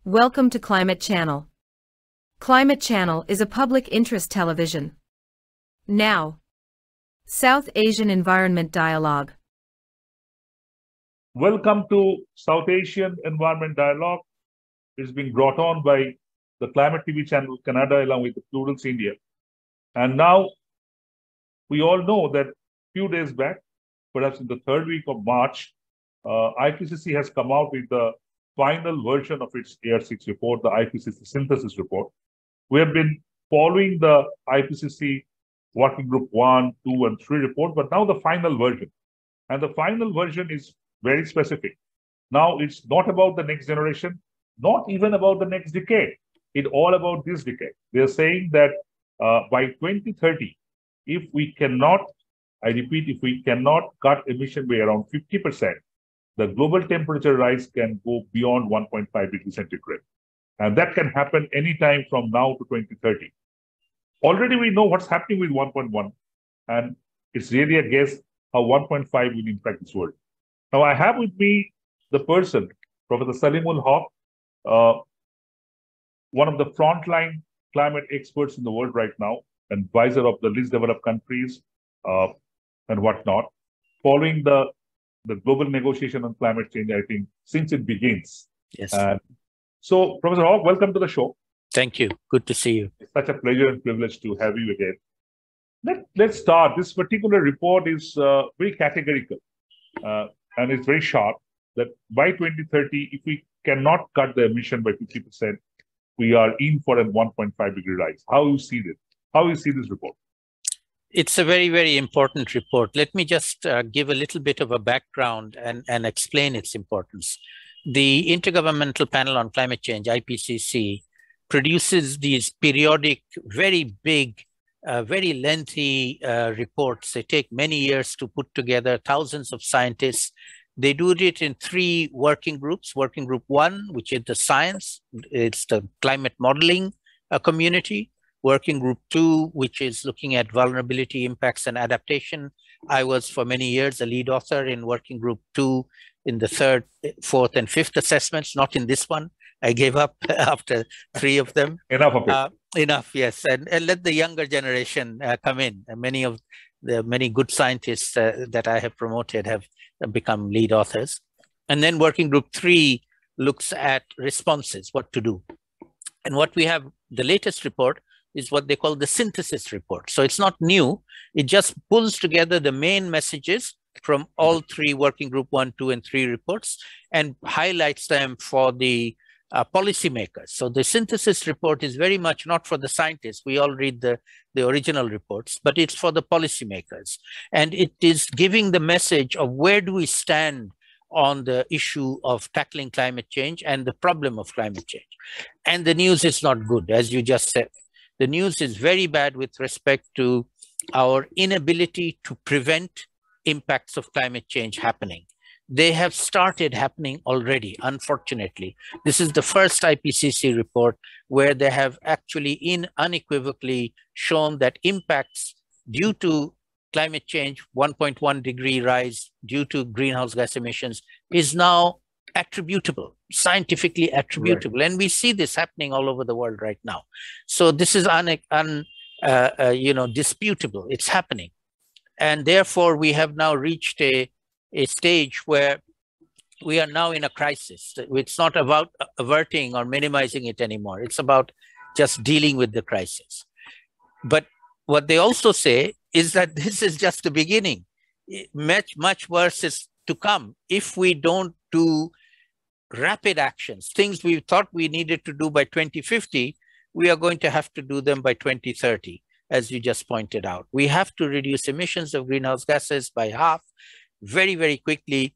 Welcome to Climate Channel. Climate Channel is a public interest television. Now, South Asian Environment Dialogue. Welcome to South Asian Environment Dialogue. It's being brought on by the Climate TV channel Canada along with the Plurals India. And now we all know that a few days back, perhaps in the third week of March, IPCC has come out with the final version of its AR6 report, the IPCC synthesis report. We have been following the IPCC Working Group 1, 2, and 3 report, but now the final version. And the final version is very specific. Now it's not about the next generation, not even about the next decade. It's all about this decade. They're saying that by 2030, if we cannot, I repeat, if we cannot cut emission by around 50%, the global temperature rise can go beyond 1.5 degrees centigrade. And that can happen anytime from now to 2030. Already we know what's happening with 1.1, and it's really a guess how 1.5 will impact this world. Now I have with me the person, Professor Saleemul, one of the frontline climate experts in the world right now, advisor of the least developed countries and whatnot, following the global negotiation on climate change, I think, since it begins. Yes. So, Professor Hawk, welcome to the show. Thank you. Good to see you. It's such a pleasure and privilege to have you again. Let's start. This particular report is very categorical and it's very sharp that by 2030, if we cannot cut the emission by 50%, we are in for a 1.5 degree rise. How you see this? How you see this report? It's a very, very important report. Let me just give a little bit of a background and explain its importance. The Intergovernmental Panel on Climate Change, IPCC, produces these periodic, very big, very lengthy reports. They take many years to put together, thousands of scientists. They do it in 3 working groups. Working Group 1, which is the science, it's the climate modeling community. Working Group 2, which is looking at vulnerability, impacts, and adaptation. I was for many years a lead author in Working Group 2 in the 3rd, 4th, and 5th assessments, not in this one. I gave up after 3 of them. Enough of it. Enough, yes. And let the younger generation come in. And many of the many good scientists that I have promoted have become lead authors. And then Working Group 3 looks at responses, what to do. And what we have, the latest report, is what they call the synthesis report. So it's not new. It just pulls together the main messages from all 3 Working Group 1, 2, and 3 reports and highlights them for the policymakers. So the synthesis report is very much not for the scientists. We all read the original reports, but it's for the policymakers. And it is giving the message of where do we stand on the issue of tackling climate change and the problem of climate change. And the news is not good, as you just said. The news is very bad with respect to our inability to prevent impacts of climate change happening. They have started happening already, unfortunately. This is the first IPCC report where they have actually unequivocally shown that impacts due to climate change, 1.1 degree rise due to greenhouse gas emissions is now attributable, scientifically attributable. Right. And we see this happening all over the world right now. So this is disputable. It's happening. And therefore, we have now reached a stage where we are now in a crisis. It's not about averting or minimizing it anymore. It's about just dealing with the crisis. But what they also say is that this is just the beginning. Much, much worse is to come if we don't do rapid actions. Things we thought we needed to do by 2050, we are going to have to do them by 2030, as you just pointed out. We have to reduce emissions of greenhouse gases by half very, very quickly.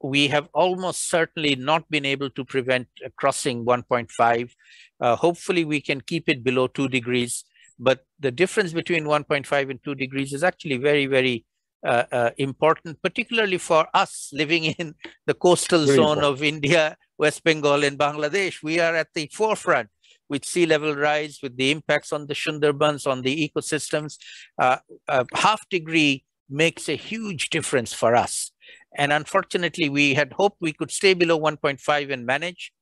We have almost certainly not been able to prevent crossing 1.5. Hopefully, we can keep it below 2 degrees. But the difference between 1.5 and 2 degrees is actually very, very important, particularly for us living in the coastal zone of India, West Bengal, and Bangladesh. We are at the forefront with sea level rise, with the impacts on the Sundarbans, on the ecosystems. Half degree makes a huge difference for us. And unfortunately, we had hoped we could stay below 1.5 and manage.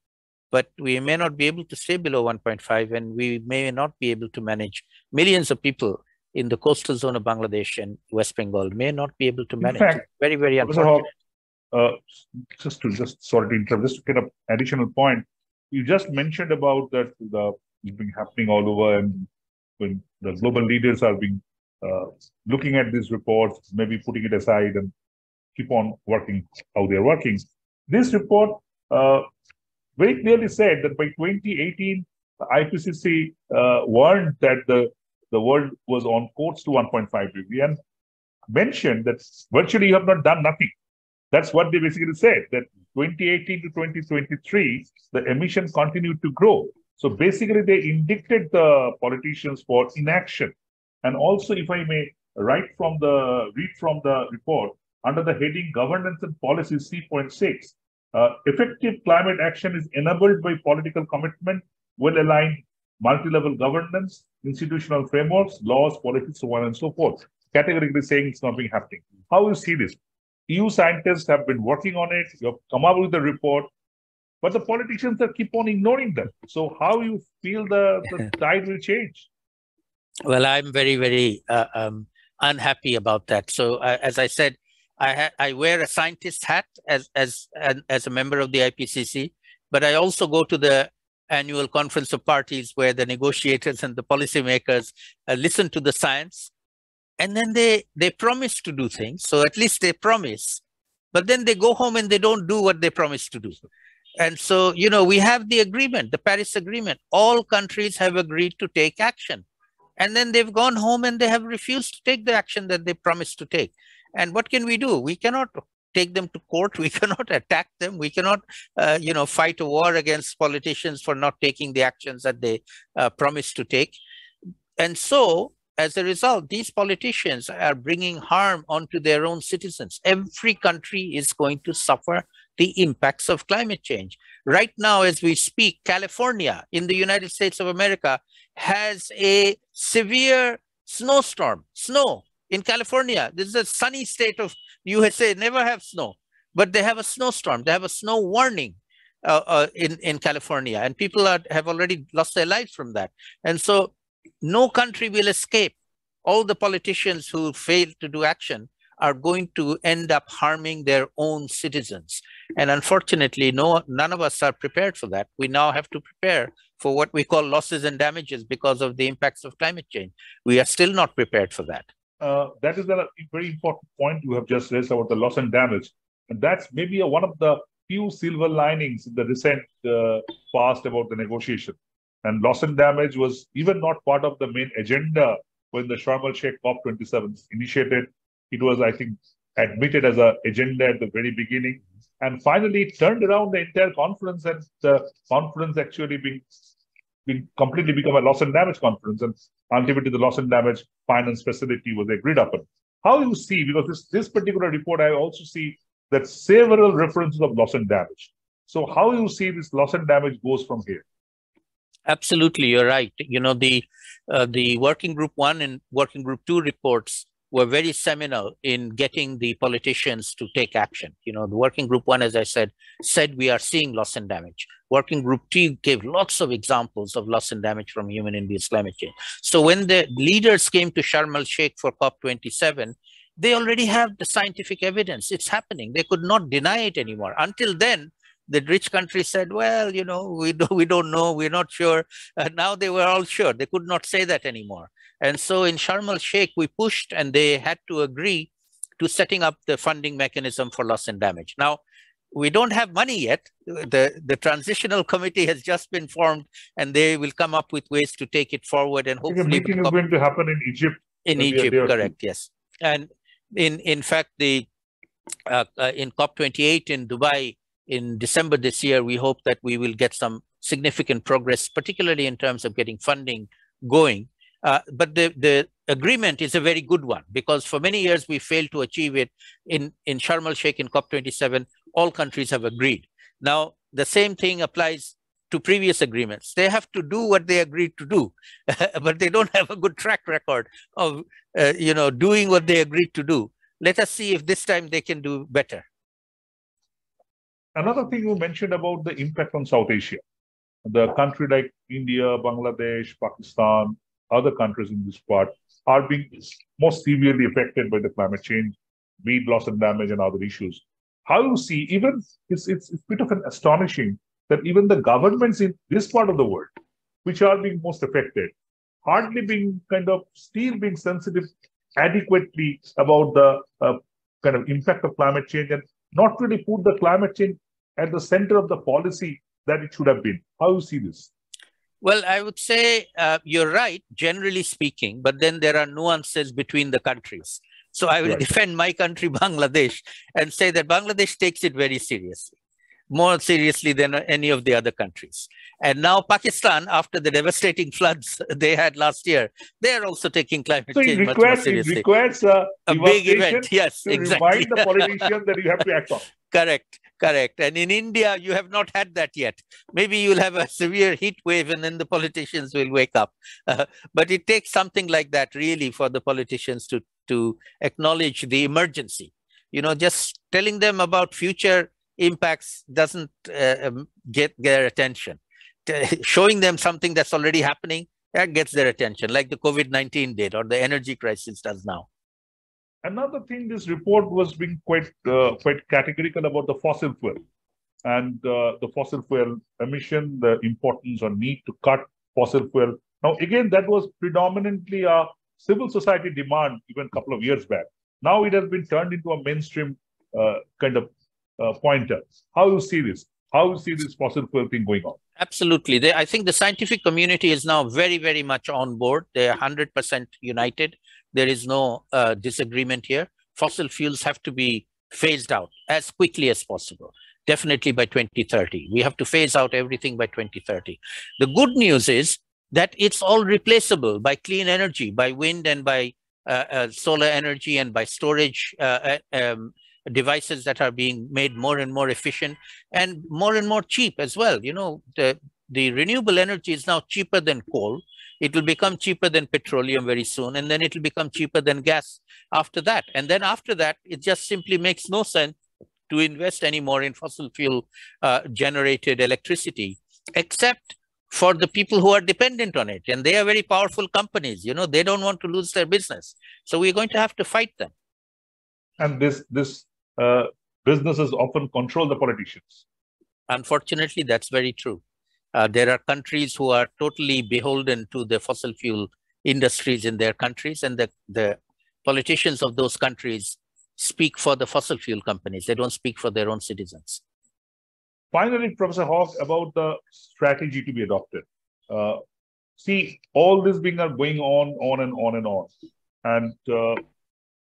but we may not be able to stay below 1.5, and we may not be able to manage millions of people in the coastal zone of Bangladesh and West Bengal may not be able to manage. In fact, very, very Professor unfortunate. Hawk, sorry to interrupt, just to get an additional point. You just mentioned about that it's been happening all over, and when the global leaders are being looking at these reports, maybe putting it aside and keep on working how they're working. This report very clearly said that by 2018, the IPCC warned that the world was on course to 1.5 degree and mentioned that virtually you have not done nothing. That's what they basically said, that 2018 to 2023, the emissions continued to grow. So basically, they indicted the politicians for inaction. And also, if I may read from the report, under the heading Governance and Policy C.6, effective climate action is enabled by political commitment, well-aligned multi-level governance, institutional frameworks, laws, policies, so on and so forth. Categorically saying it's not being happening. How do you see this? EU scientists have been working on it. You have come up with the report, but the politicians are keep on ignoring them. So how you feel the tide will change? Well, I'm very, very unhappy about that. So as I said, I wear a scientist hat as a member of the IPCC, but I also go to the annual conference of parties where the negotiators and the policymakers listen to the science, and then they promise to do things. So at least they promise, but then they go home and they don't do what they promised to do. And so, you know, we have the agreement, the Paris Agreement. All countries have agreed to take action. And then they've gone home and they have refused to take the action that they promised to take. And what can we do? We cannot take them to court. We cannot attack them. We cannot, fight a war against politicians for not taking the actions that they promised to take. And so, as a result, these politicians are bringing harm onto their own citizens. Every country is going to suffer the impacts of climate change. Right now, as we speak, California in the United States of America has a severe snowstorm. Snow in California. This is a sunny state of USA, never have snow, but they have a snowstorm. They have a snow warning in California, and people have already lost their lives from that. And so no country will escape. All the politicians who fail to do action are going to end up harming their own citizens. And unfortunately, none of us are prepared for that. We now have to prepare for what we call losses and damages because of the impacts of climate change. We are still not prepared for that. That is a very important point you have just raised about the loss and damage. And that's maybe one of the few silver linings in the recent past about the negotiation. And loss and damage was even not part of the main agenda when the Sharm el-Sheikh COP27 initiated. It was, I think, admitted as an agenda at the very beginning. And finally, it turned around the entire conference, and the conference actually being completely become a loss and damage conference. And ultimately, the loss and damage finance facility was agreed upon. How you see, because this particular report, I also see that several references of loss and damage. So how you see this loss and damage goes from here? Absolutely, you're right. You know, the Working Group 1 and Working Group 2 reports were very seminal in getting the politicians to take action. You know, the Working Group 1, as I said we are seeing loss and damage. Working Group 2 gave lots of examples of loss and damage from human-induced climate change. So when the leaders came to Sharm el-Sheikh for COP27, they already have the scientific evidence. It's happening. They could not deny it anymore. Until then, the rich countries said, well, you know, we don't know, we're not sure. Now they were all sure. They could not say that anymore. And so in Sharm el-Sheikh, we pushed and they had to agree to setting up the funding mechanism for loss and damage. Now, we don't have money yet. The transitional committee has just been formed and they will come up with ways to take it forward. And hopefully the meeting is going to happen in Egypt. In Egypt, correct, yes. And in fact, in COP28 in Dubai, in December this year, we hope that we will get some significant progress, particularly in terms of getting funding going. But the agreement is a very good one because for many years we failed to achieve it. In Sharm el-Sheikh in COP27, all countries have agreed. Now, the same thing applies to previous agreements. They have to do what they agreed to do, but they don't have a good track record of doing what they agreed to do. Let us see if this time they can do better. Another thing you mentioned about the impact on South Asia. the country like India, Bangladesh, Pakistan, other countries in this part are being most severely affected by the climate change, be it loss and damage and other issues. How you see, even it's a bit of an astonishing that even the governments in this part of the world, which are being most affected, hardly being kind of still being sensitive adequately about the kind of impact of climate change and not really put the climate change at the center of the policy that it should have been. How you see this? Well, I would say you're right, generally speaking, but then there are nuances between the countries. So I will defend my country, Bangladesh, and say that Bangladesh takes it very seriously, more seriously than any of the other countries. And now Pakistan, after the devastating floods they had last year, they are also taking climate change much more seriously. It requires a big event, yes, to exactly. Remind the politicians that you have to act on. Correct. Correct. And in India, you have not had that yet. Maybe you'll have a severe heat wave and then the politicians will wake up. But it takes something like that really for the politicians to acknowledge the emergency. You know, just telling them about future impacts doesn't get their attention. Showing them something that's already happening, that gets their attention, like the COVID-19 did or the energy crisis does now. Another thing, this report was being quite categorical about the fossil fuel and the fossil fuel emission, the importance or need to cut fossil fuel. Now, again, that was predominantly a civil society demand even a couple of years back. Now it has been turned into a mainstream kind of pointer. How you see this? How you see this fossil fuel thing going on? Absolutely. I think the scientific community is now very, very much on board. They are 100% united. There is no disagreement here. Fossil fuels have to be phased out as quickly as possible, definitely by 2030. We have to phase out everything by 2030. The good news is that it's all replaceable by clean energy, by wind and by solar energy and by storage devices that are being made more and more efficient and more cheap as well. You know, the renewable energy is now cheaper than coal. It will become cheaper than petroleum very soon, and then it will become cheaper than gas after that. And then after that, it just simply makes no sense to invest anymore in fossil fuel generated electricity, except for the people who are dependent on it. And they are very powerful companies. You know, they don't want to lose their business. So we're going to have to fight them. And this businesses often control the politicians. Unfortunately, that's very true. There are countries who are totally beholden to the fossil fuel industries in their countries, and the politicians of those countries speak for the fossil fuel companies. They don't speak for their own citizens. Finally, Professor Hawk, about the strategy to be adopted. See, all this being going on and on and on. And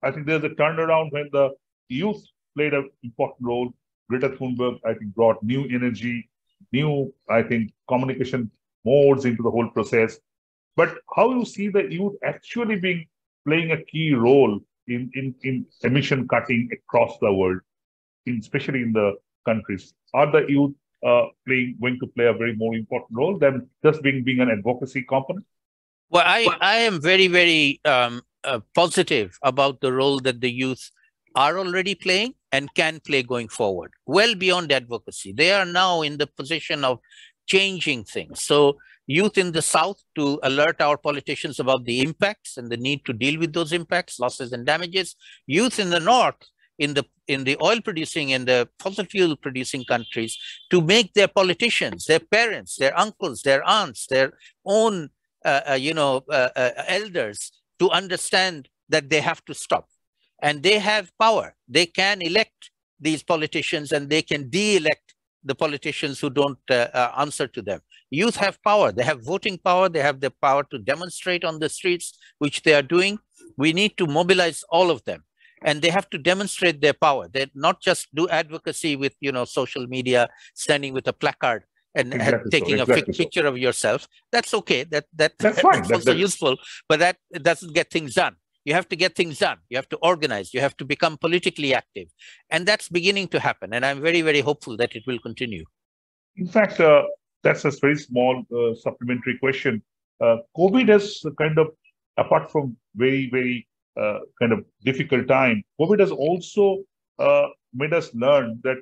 I think there's a turnaround when the youth played an important role. Greta Thunberg, I think, brought new energy, new, I think, communication modes into the whole process. But how you see the youth actually playing a key role in emission cutting across the world, especially in the countries? Are the youth going to play a very more important role than just being an advocacy component? Well, I am very, very positive about the role that the youth are already playing and can play going forward, well beyond advocacy. They are now in the position of changing things. So youth in the South to alert our politicians about the impacts and the need to deal with those impacts, losses and damages. Youth in the North, in the oil producing and the fossil fuel producing countries, to make their politicians, their parents, their uncles, their aunts, their own elders to understand that they have to stop. And they have power. They can elect these politicians and they can de-elect the politicians who don't answer to them. Youth have power. They have voting power. They have the power to demonstrate on the streets, which they are doing. We need to mobilize all of them. And they have to demonstrate their power. They not just do advocacy with, social media, standing with a placard and taking a picture of yourself. That's okay. That's fine. That's also useful, but that doesn't get things done. You have to get things done. You have to organize. You have to become politically active. And that's beginning to happen. And I'm very, very hopeful that it will continue. In fact, that's a very small supplementary question. COVID has kind of, apart from very, very kind of difficult time, COVID has also made us learn that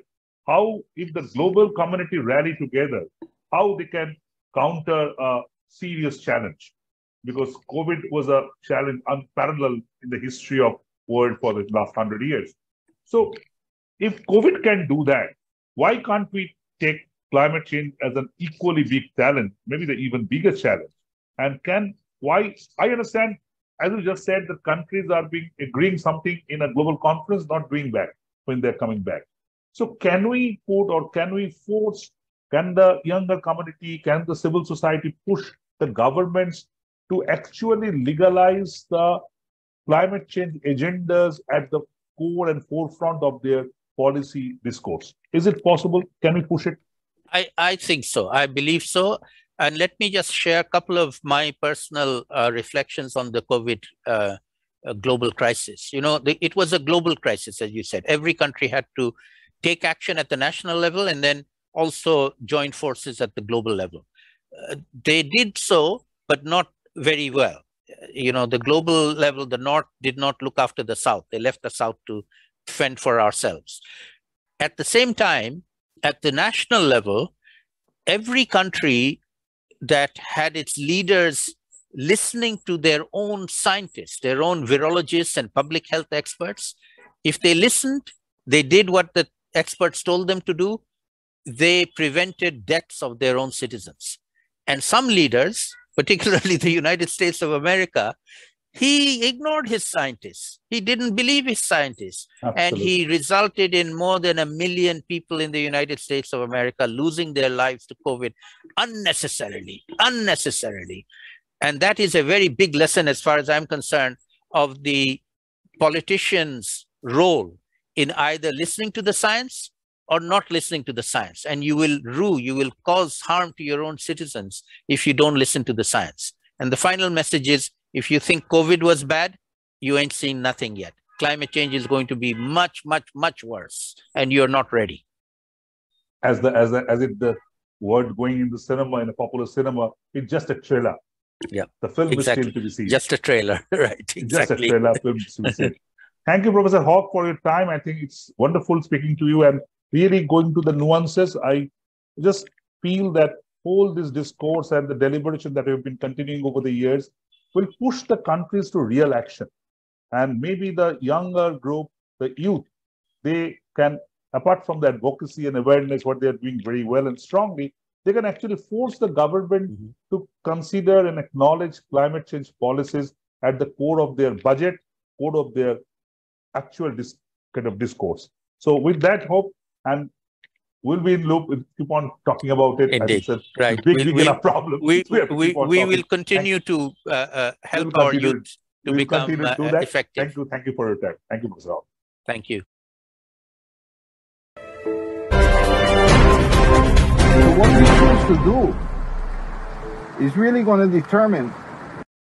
how, if the global community rally together, how they can counter a serious challenge, because COVID was a challenge unparalleled in the history of world for the last 100 years. So if COVID can do that, why can't we take climate change as an equally big challenge, maybe the even bigger challenge? And why, I understand, as you just said, the countries are agreeing something in a global conference, not doing that when they're coming back. So can we force, can the younger community, can the civil society push the governments to actually legalize the climate change agendas at the core and forefront of their policy discourse? Is it possible? Can we push it? I think so. I believe so. And let me just share a couple of my personal reflections on the COVID global crisis. You know, it was a global crisis, as you said. Every country had to take action at the national level and then also join forces at the global level. They did so, but not very well. You know, the global level, the North did not look after the South. They left the South to fend for ourselves. At the same time, at the national level, every country that had its leaders listening to their own scientists, their own virologists and public health experts, if they listened, they did what the experts told them to do, they prevented deaths of their own citizens. And some leaders, particularly the United States of America, he ignored his scientists. He didn't believe his scientists. Absolutely. And he resulted in more than 1 million people in the United States of America losing their lives to COVID unnecessarily. And that is a very big lesson, as far as I'm concerned, of the politicians' role in either listening to the science or not listening to the science. And you will cause harm to your own citizens if you don't listen to the science. And the final message is, if you think COVID was bad, you ain't seen nothing yet. Climate change is going to be much, much, much worse, and you're not ready. As the word going in the cinema, in a popular cinema, it's just a trailer. Yeah, the film exactly. is still to be seen. Just a trailer, right? Exactly. Just a trailer film to be seen. Thank you, Professor Hawk, for your time. I think it's wonderful speaking to you and really going to the nuances. I just feel that all this discourse and the deliberation that we've been continuing over the years will push the countries to real action. And maybe the younger group, the youth, they can, apart from the advocacy and awareness, what they're doing very well and strongly, they can actually force the government to consider and acknowledge climate change policies at the core of their budget, core of their actual kind of discourse. So with that hope, and we'll be in loop, we'll keep on talking about it. Indeed. It's a right. big enough problem. We will continue to help our youth to become effective. Thank you for your time. Thank you, Professor. Thank you. So what we choose to do is really going to determine